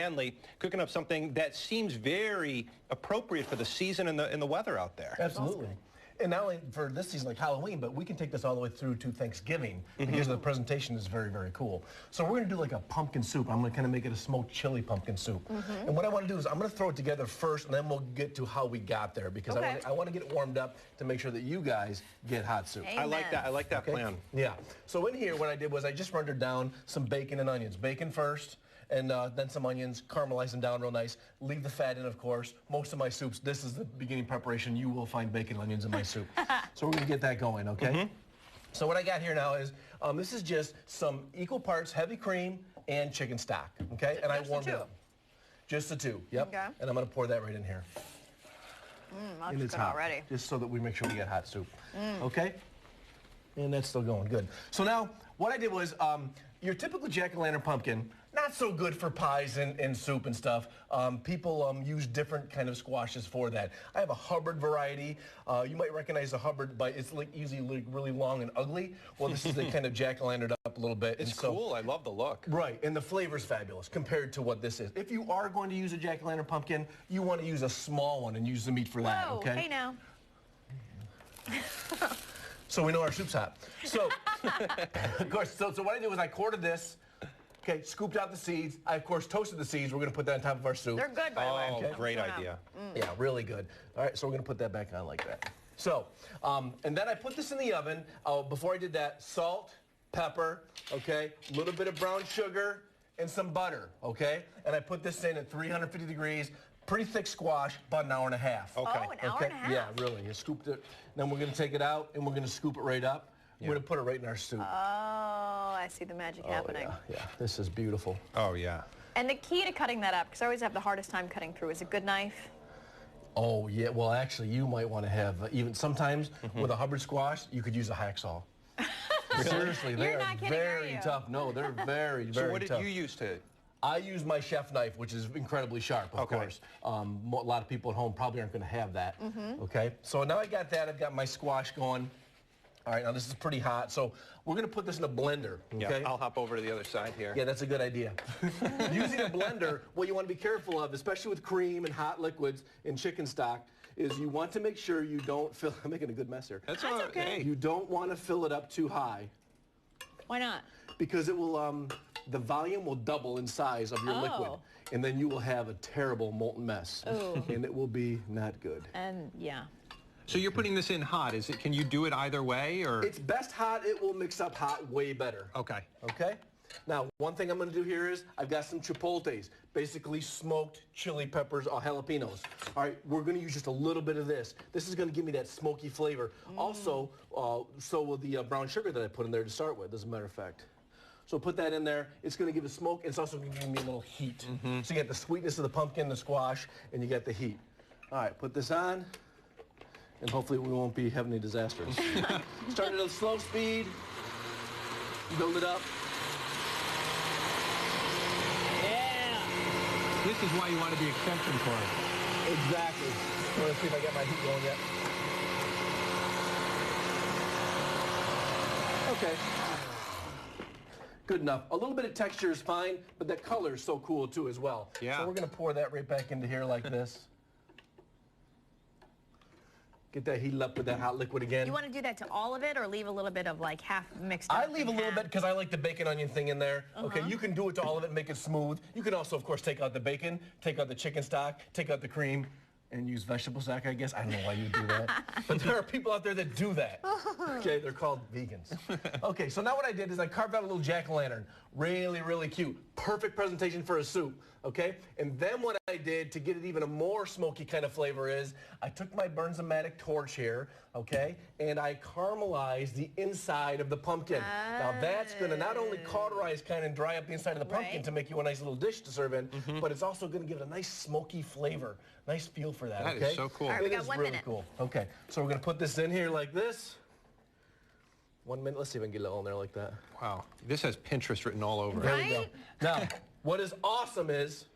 Stanley cooking up something that seems very appropriate for the season and the weather out there. Absolutely. And not only for this season like Halloween, but we can take this all the way through to Thanksgiving because the presentation is very, very cool. So we're going to do like a pumpkin soup. I'm going to kind of make it a smoked chili pumpkin soup. And what I want to do is I'm going to throw it together first, and then we'll get to how we got there because I want to get it warmed up to make sure that you guys get hot soup. I like that. I like that plan. Yeah. So in here, what I did was I just rendered down some bacon and onions. Bacon first. And then some onions, caramelize them down real nice. Leave the fat in, of course. Most of my soups, this is the beginning preparation. You will find bacon and onions in my soup. So we're going to get that going, okay? So what I got here now is, this is just some equal parts heavy cream and chicken stock, okay? And I warmed it up. Just the two, yep. Okay. And I'm going to pour that right in here. That's good already. Just so that we make sure we get hot soup, okay? And that's still going good. So now, what I did was, your typical jack-o'-lantern pumpkin, not so good for pies and soup and stuff. People use different kind of squashes for that. I have a Hubbard variety. You might recognize the Hubbard, but it's usually really long and ugly. Well, this is the kind of jack-o'-lantern up a little bit. It's cool. I love the look. Right, and the flavor's fabulous compared to what this is. If you are going to use a jack-o'-lantern pumpkin, you want to use a small one and use the meat for that, Whoa, okay? hey now. So we know our soup's hot. So, of course, so what I did was I quartered this, okay, scooped out the seeds. I, of course, toasted the seeds. We're going to put that on top of our soup. They're good, by the way. Oh, great idea. Yeah, really good. All right, so we're going to put that back on like that. So, and then I put this in the oven. Before I did that, salt, pepper, okay, a little bit of brown sugar, and some butter, okay? And I put this in at 350 degrees. Pretty thick squash, about an hour and a half. Okay. Oh, an hour and a half? Yeah, really. You scooped it. Then we're going to take it out, and we're going to scoop it right up. We're going to put it right in our soup. Oh, I see the magic happening. Yeah, this is beautiful. Oh, yeah. And the key to cutting that up, because I always have the hardest time cutting through, is a good knife. Oh, yeah. Well, actually, you might want to have, even sometimes with a Hubbard squash, you could use a hacksaw. Seriously, they You're are not kidding, very are you? tough. No, they're very, very tough. So what did you use to... I use my chef knife, which is incredibly sharp, of course. A lot of people at home probably aren't going to have that. Okay, so now I got that. I've got my squash going. All right, now this is pretty hot, so we're going to put this in a blender. Okay, Yeah, I'll hop over to the other side here. yeah, that's a good idea. Using a blender, what you want to be careful of, especially with cream and hot liquids and chicken stock, is you want to make sure you don't fill. I'm making a good mess here. That's okay. You don't want to fill it up too high Why not? because it will. The volume will double in size of your liquid, and then you will have a terrible molten mess, and it will be not good. And, yeah. So you're putting this in hot. Is it? Can you do it either way, or? It's best hot. It will mix up hot way better. Okay. Okay? Now, one thing I'm going to do here is I've got some chipotles, basically smoked chili peppers or jalapenos. All right, we're going to use just a little bit of this. This is going to give me that smoky flavor. Also, so will the brown sugar that I put in there to start with, as a matter of fact. So put that in there. It's going to give it smoke, and it's also going to give me a little heat. So you get the sweetness of the pumpkin, the squash, and you get the heat. All right, put this on, and hopefully we won't be having any disasters. Start at a slow speed. Build it up. Yeah. This is why you want to be extension cord. Exactly. Let's see if I get my heat going yet. Okay. Good enough. A little bit of texture is fine, but that color is so cool too as well. Yeah. So we're going to pour that right back into here like this. Get that heated up with that hot liquid again. You want to do that to all of it or leave a little bit of like half mixed up? I leave a little bit because I like the bacon onion thing in there. Okay, you can do it to all of it and make it smooth. You can also, of course, take out the bacon, take out the chicken stock, take out the cream, and use vegetable stock, I guess. I don't know why you do that. But there are people out there that do that. Okay, they're called vegans. Okay, so now what I did is I carved out a little jack-o'-lantern. Really, really cute. Perfect presentation for a soup, okay? And then what I did to get it even a more smoky kind of flavor is I took my Burns-O-Matic torch here, okay, and I caramelized the inside of the pumpkin. Now that's going to not only cauterize kind of dry up the inside of the pumpkin to make you a nice little dish to serve in, but it's also going to give it a nice smoky flavor, nice feel for that, That okay? is so cool. All right, we It got is 1 really minute. cool. Okay, so we're going to put this in here like this. 1 minute. Let's see if I can get it all in there like that. Wow. This has Pinterest written all over it. There we go. Right? Now, what is awesome is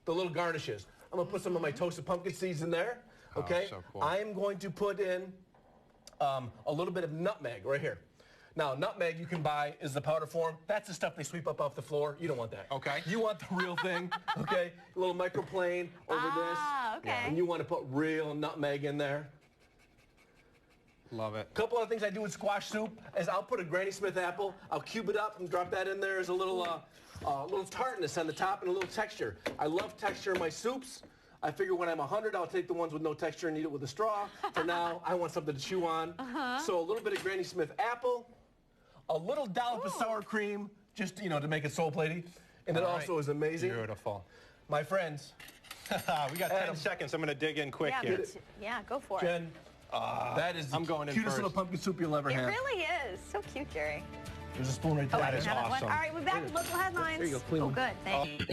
the little garnishes. I'm going to put some of my toasted pumpkin seeds in there. Okay? so cool. I'm going to put in a little bit of nutmeg right here. Now, nutmeg you can buy is the powder form. That's the stuff they sweep up off the floor. You don't want that. Okay. You want the real thing, okay? A little microplane over this. Okay. And you want to put real nutmeg in there. Love it. A couple of things I do with squash soup is I'll put a Granny Smith apple, I'll cube it up and drop that in there as a little tartness on the top and a little texture. I love texture in my soups. I figure when I'm 100, I'll take the ones with no texture and eat it with a straw. For now, I want something to chew on. So a little bit of Granny Smith apple, a little dollop of sour cream, just, you know, to make it soul platey. And it All also right. is amazing. Beautiful. My friends, We got 10 Adam. seconds. I'm going to dig in quick Yeah, here. yeah, go for it. Jen, that is the I'm going in cutest first. little pumpkin soup you'll ever It have. really is. So cute, Jerry. There's a spoon right Oh, there. I is have that one. awesome. All right, we're back with local headlines. There you go, clean Oh, one. good. Thank you.